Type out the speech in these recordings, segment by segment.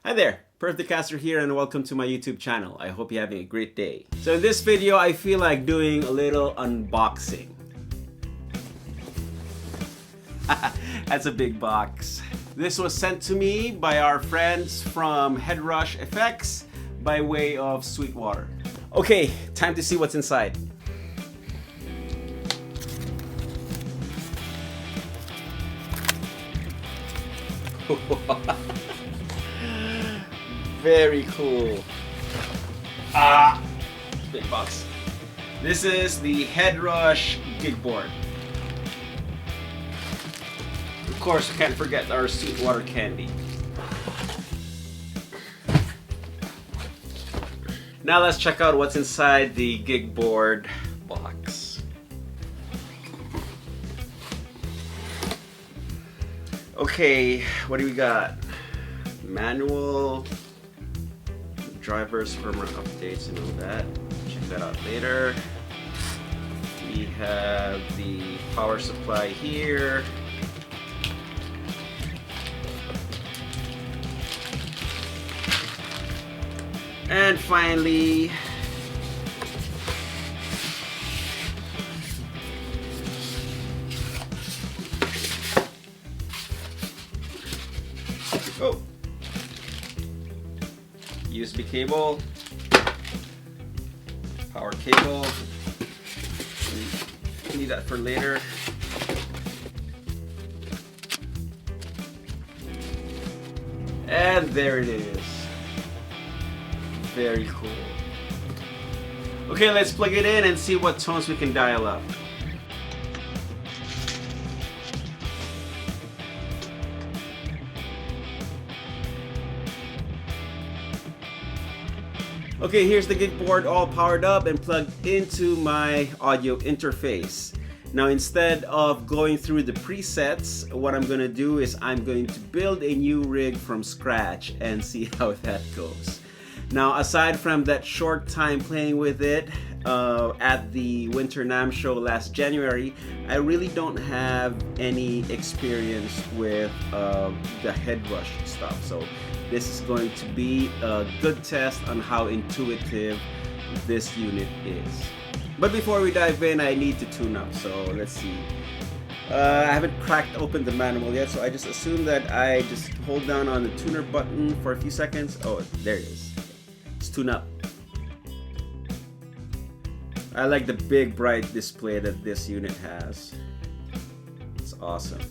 Hi there, Perfecto Castro here and welcome to my YouTube channel. I hope you're having a great day. So in this video, I feel like doing a little unboxing. That's a big box. This was sent to me by our friends from Headrush Effects by way of Sweetwater. Okay, time to see what's inside. Very cool. Big box. This is the Headrush Gigboard. Of course, we can't forget our Sweetwater candy. Now let's check out what's inside the Gigboard box. Okay, what do we got? Manual, drivers, firmware updates, and all that. Check that out later. We have the power supply here. And finally, USB cable, power cable, need that for later. And there it is. Very cool. Okay, let's plug it in and see what tones we can dial up. Okay, here's the Gigboard all powered up and plugged into my audio interface. Now, instead of going through the presets, what I'm going to do is I'm going to build a new rig from scratch and see how that goes. Now, aside from that short time playing with it at the Winter NAMM show last January, I really don't have any experience with the Headrush stuff. So this is going to be a good test on how intuitive this unit is. But before we dive in, I need to tune up, so let's see. I haven't cracked open the manual yet, so I just assume that I just hold down on the tuner button for a few seconds. Oh, there it is. Let's tune up. I like the big bright display that this unit has. It's awesome.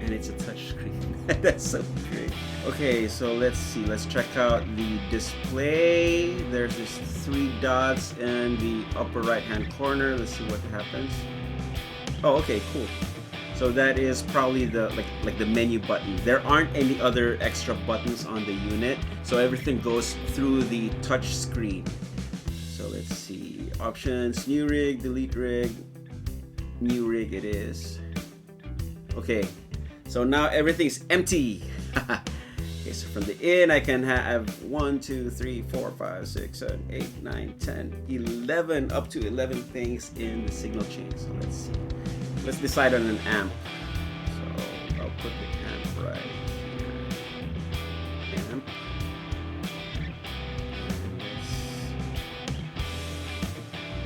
And it's a touch screen. That's so great. Okay, so let's see. Let's check out the display. There's just 3 dots in the upper right hand corner. Let's see what happens. Oh, okay, cool. So that is probably the like the menu button. There aren't any other extra buttons on the unit, so everything goes through the touch screen. So let's see. Options, new rig, delete rig, new rig it is. Okay, so now everything's empty. Okay, so from the in I can have 1, 2, 3, 4, 5, 6, 7, 8, 9, 10, 11, up to 11 things in the signal chain. So let's see. Let's decide on an amp. So I'll put the amp right here. Amp.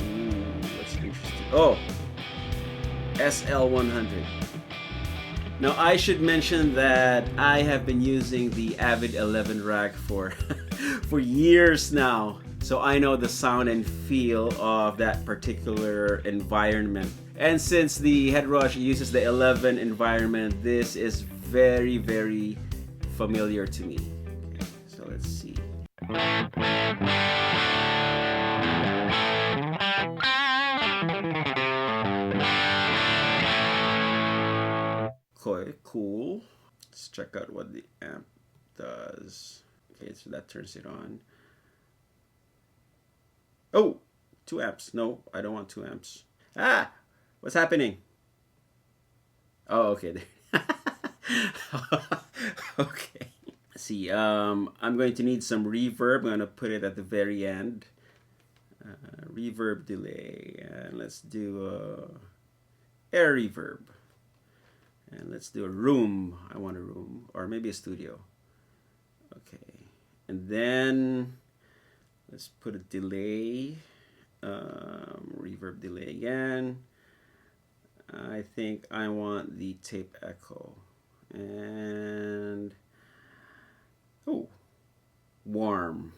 Ooh, what's interesting? Oh, SL100. Now I should mention that I have been using the Avid 11 rack for years now. So I know the sound and feel of that particular environment. And since the Headrush uses the 11 environment, this is very, very familiar to me. Okay, so let's see. Okay, cool. Let's check out what the amp does. Okay, so that turns it on. Oh, 2 amps. No, I don't want 2 amps. Ah! What's happening? Oh, okay. Okay. Let's see. I'm going to need some reverb. I'm going to put it at the very end. reverb delay, and let's do air reverb, and let's do a room. I want a room, or maybe a studio. Okay, and then let's put a delay, reverb delay again. I think I want the tape echo, and oh, warm.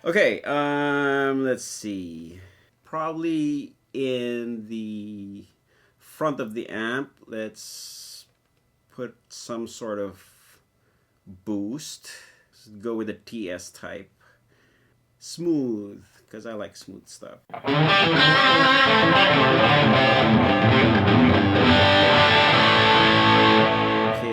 Okay, let's see. Probably in the front of the amp, let's put some sort of boost. Let's go with a TS type. Smooth, because I like smooth stuff. Okay,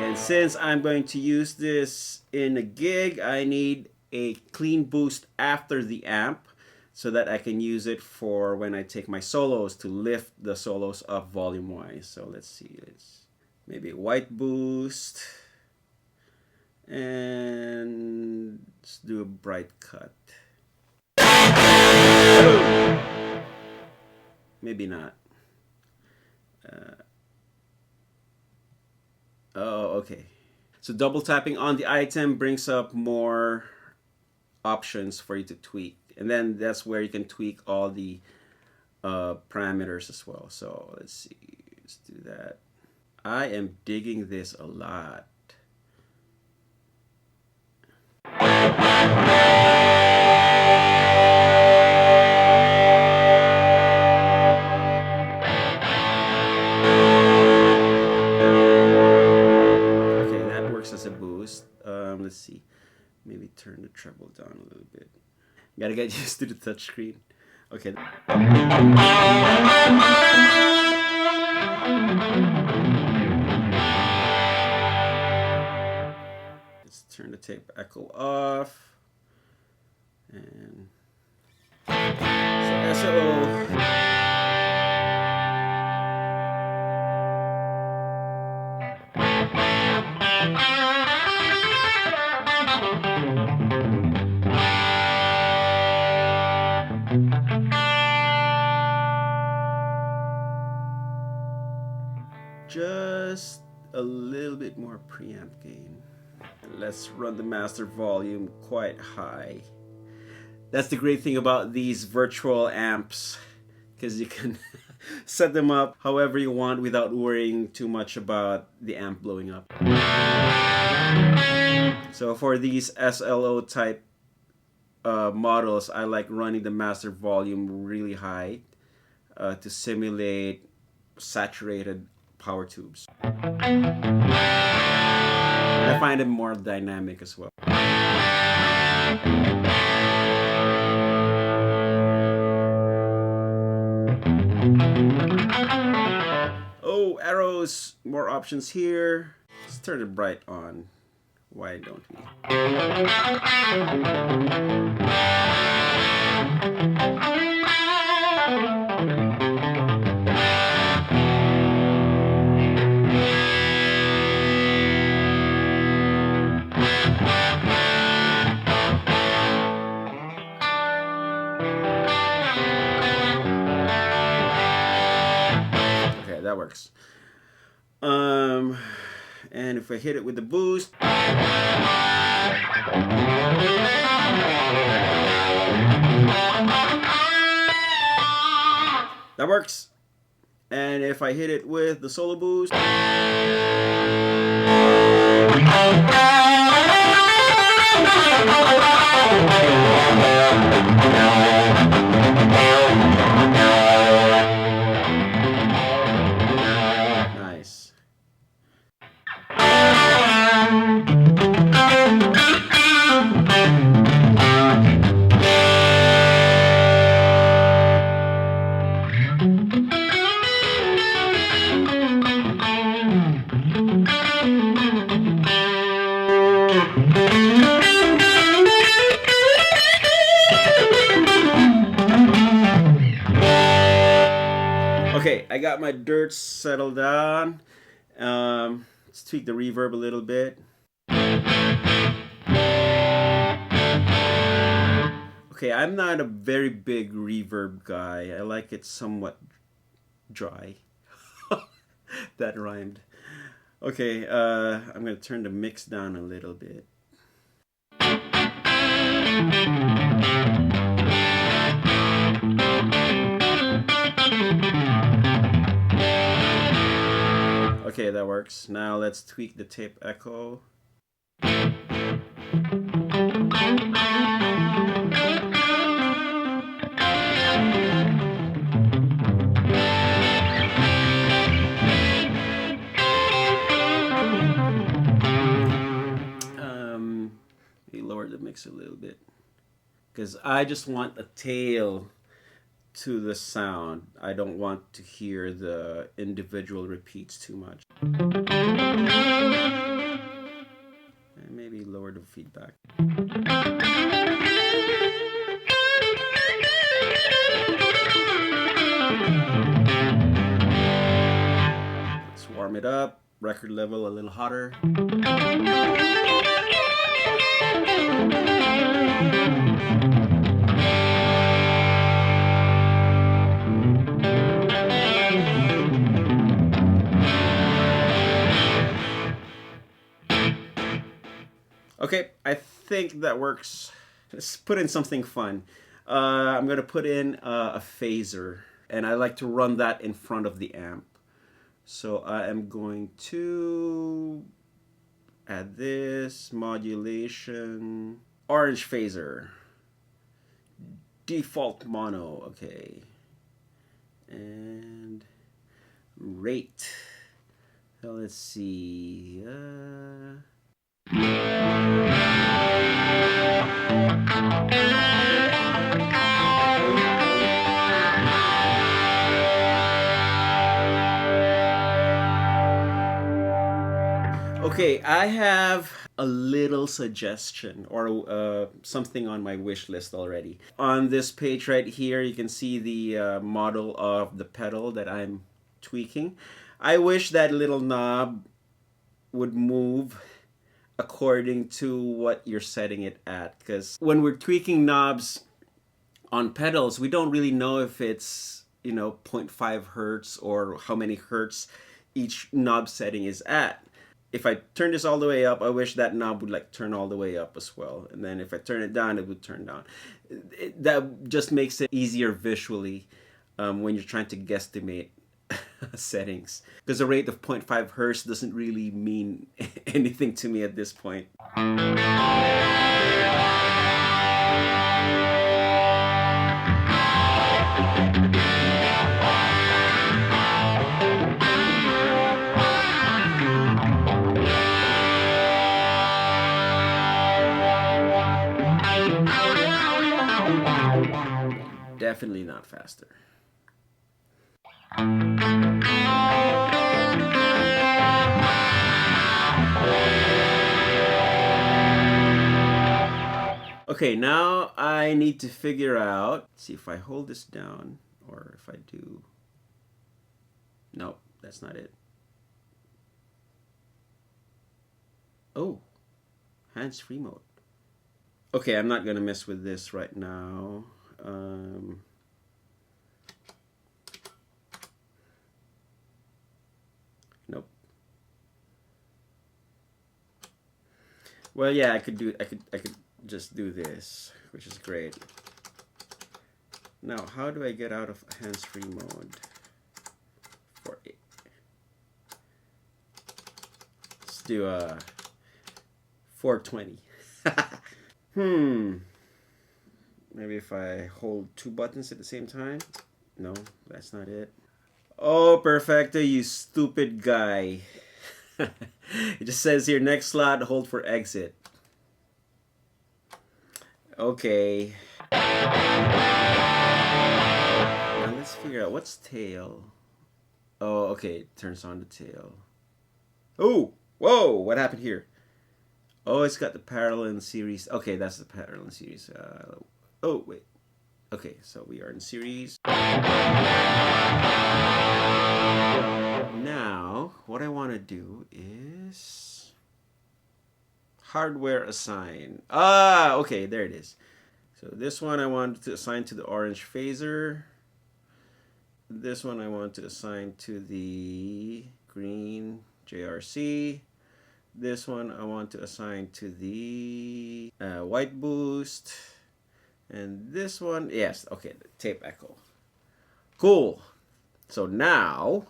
and since I'm going to use this in a gig, I need a clean boost after the amp so that I can use it for when I take my solos to lift the solos up volume wise. So let's see, maybe a white boost, and let's do a bright cut. Maybe not. Oh, okay. So double tapping on the item brings up more options for you to tweak, and then that's where you can tweak all the parameters as well. So let's see, let's do that. I am digging this a lot. Okay, that works as a boost. Let's see, maybe turn the treble down a little bit. Gotta get used to the touchscreen. Okay. Let's turn the tape echo off. And so SLO. Just a little bit more preamp gain. Let's run the master volume quite high. That's the great thing about these virtual amps, because you can set them up however you want without worrying too much about the amp blowing up. So for these SLO type models, I like running the master volume really high to simulate saturated power tubes. I find it more dynamic as well. Oh, arrows, more options here. Let's turn it bright on. Why don't we? Okay, that works. And if I hit it with the boost, that works. And if I hit it with the solo boost, nice. got my dirt settled down. Let's tweak the reverb a little bit. Okay, I'm not a very big reverb guy. I like it somewhat dry. That rhymed. Okay, I'm gonna turn the mix down a little bit. Okay, that works. Now let's tweak the tape echo. Lower the mix a little bit because I just want a tail to the sound. I don't want to hear the individual repeats too much. And maybe lower the feedback. Let's warm it up. Record level a little hotter. Okay, I think that works. Let's put in something fun. I'm going to put in a phaser, and I like to run that in front of the amp. So I am going to add this modulation, orange phaser, default mono, okay, and rate. So let's see. Okay, I have a little suggestion or something on my wish list already. On this page right here, you can see the model of the pedal that I'm tweaking. I wish that little knob would move according to what you're setting it at, because when we're tweaking knobs on pedals, we don't really know if it's 0.5 hertz or how many hertz each knob setting is at. If I turn this all the way up, I wish that knob would like turn all the way up as well. And then if I turn it down, it would turn down. That just makes it easier visually when you're trying to guesstimate settings. Because a rate of 0.5 hertz doesn't really mean anything to me at this point. Definitely not faster. Okay, now I need to figure out, see if I hold this down or if I do. Nope, that's not it. Oh, hands-free mode. Okay, I'm not gonna mess with this right now. Nope. Well, yeah, I could just do this, which is great. Now, how do I get out of hands-free mode for it? Let's do a 420. Maybe if I hold two buttons at the same time? No, that's not it. Oh, Perfecto, you stupid guy. It just says here, next slot, hold for exit. Okay. Now let's figure out what's tail. Oh, okay, it turns on the tail. Oh, whoa, what happened here? Oh, it's got the parallel series. Okay, that's the parallel series. Oh, wait. Okay, so we are in series. Now, what I want to do is hardware assign. Ah, okay, there it is. So this one I want to assign to the orange phaser. This one I want to assign to the green JRC. This one I want to assign to the white boost. And this one, yes, okay, the tape echo. Cool. So now,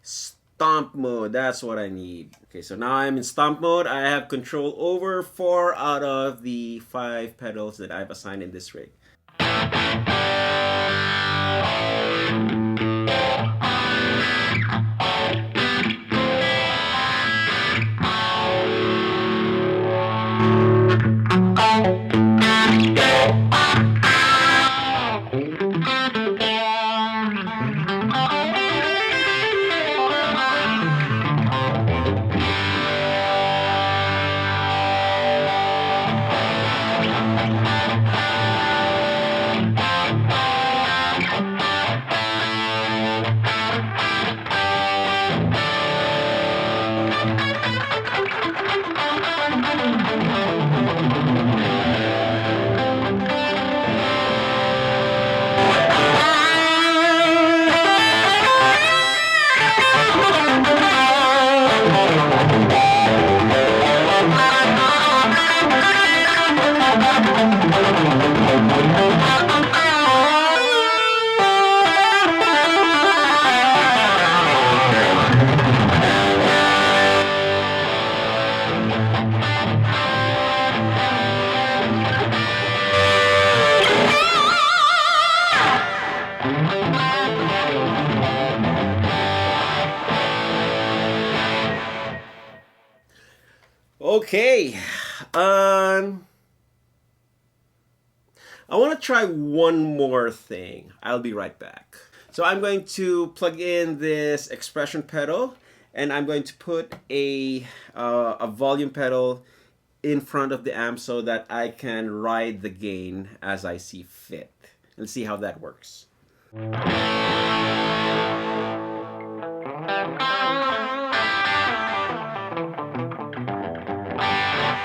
stomp mode, that's what I need. Okay, so now I'm in stomp mode. I have control over 4 out of the 5 pedals that I've assigned in this rig. Okay, I want to try one more thing. I'll be right back. So I'm going to plug in this expression pedal, and I'm going to put a volume pedal in front of the amp so that I can ride the gain as I see fit. Let's see how that works.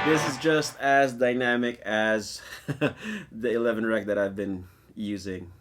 This is just as dynamic as the 11 rec that I've been using.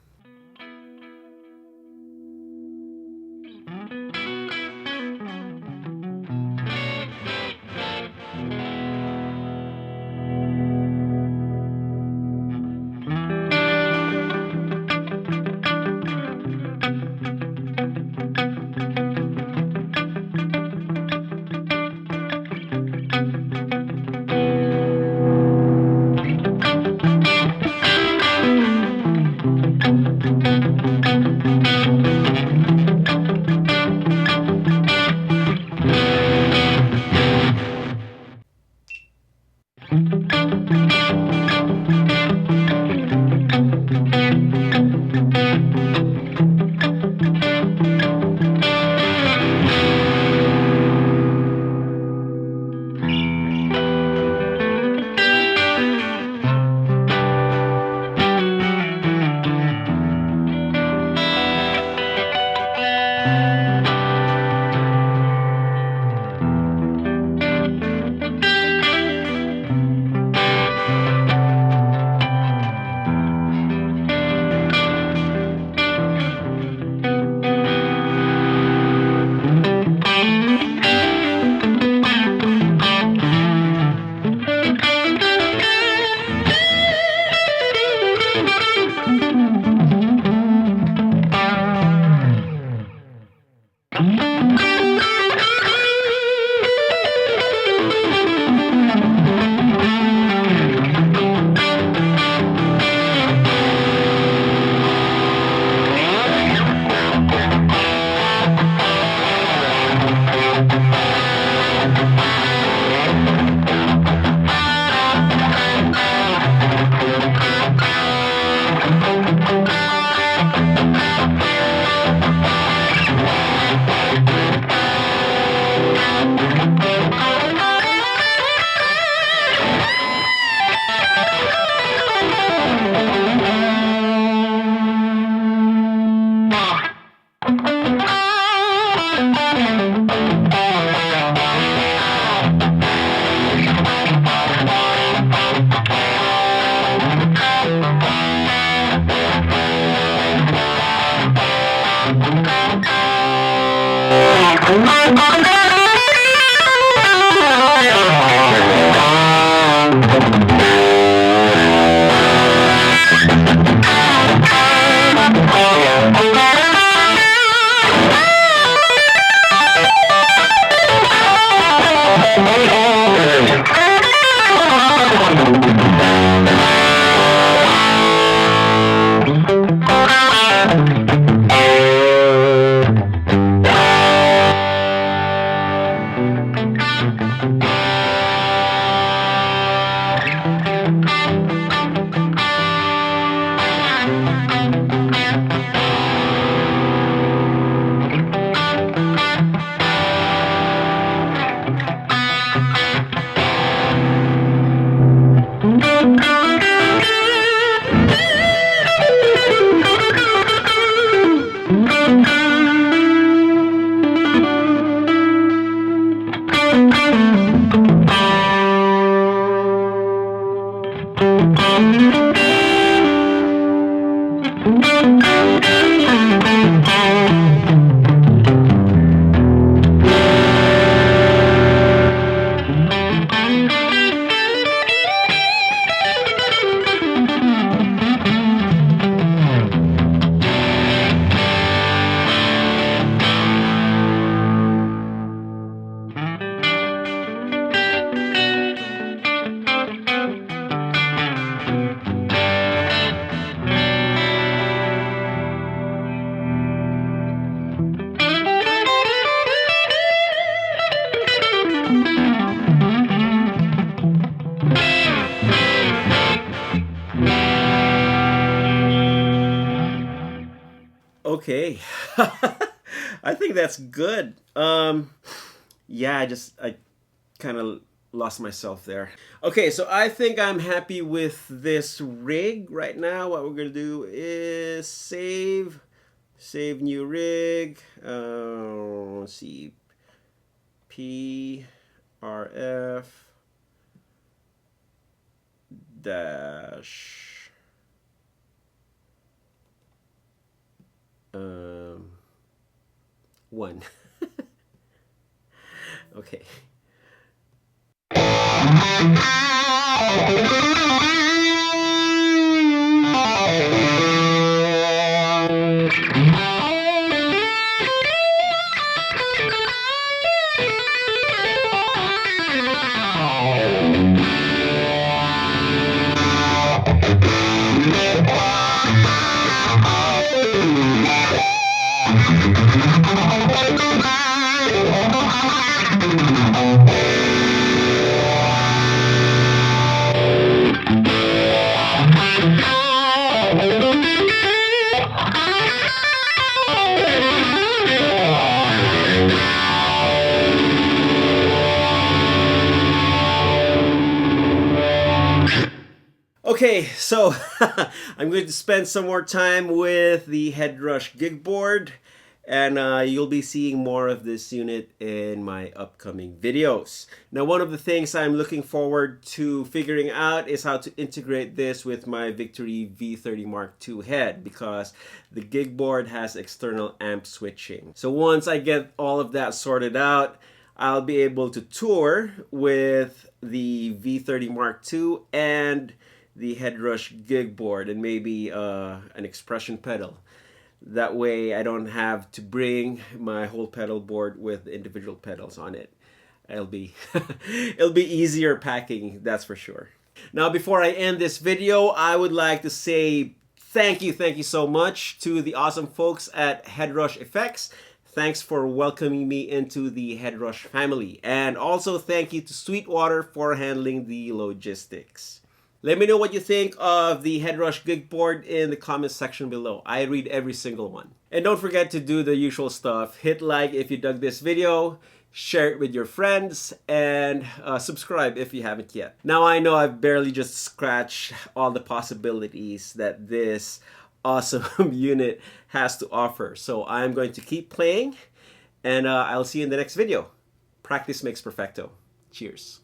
Okay. I think that's good. Yeah, I kind of lost myself there. Okay, so I think I'm happy with this rig right now. What we're gonna do is save new rig. Let's see, PRF dash 1. Okay. Okay, so I'm going to spend some more time with the Headrush Gigboard, and you'll be seeing more of this unit in my upcoming videos. Now, one of the things I'm looking forward to figuring out is how to integrate this with my Victory V30 Mark II head, because the Gigboard has external amp switching. So once I get all of that sorted out, I'll be able to tour with the V30 Mark II and the Headrush Gigboard, and maybe an expression pedal. That way I don't have to bring my whole pedal board with individual pedals on it. It'll be it'll be easier packing, that's for sure. Now, before I end this video, I would like to say thank you so much to the awesome folks at Headrush Effects. Thanks for welcoming me into the Headrush family. And also thank you to Sweetwater for handling the logistics. Let me know what you think of the Headrush Gigboard in the comments section below. I read every single one. And don't forget to do the usual stuff. Hit like if you dug this video, share it with your friends, and subscribe if you haven't yet. Now, I know I've barely just scratched all the possibilities that this awesome unit has to offer. So I'm going to keep playing, and I'll see you in the next video. Practice makes perfecto. Cheers.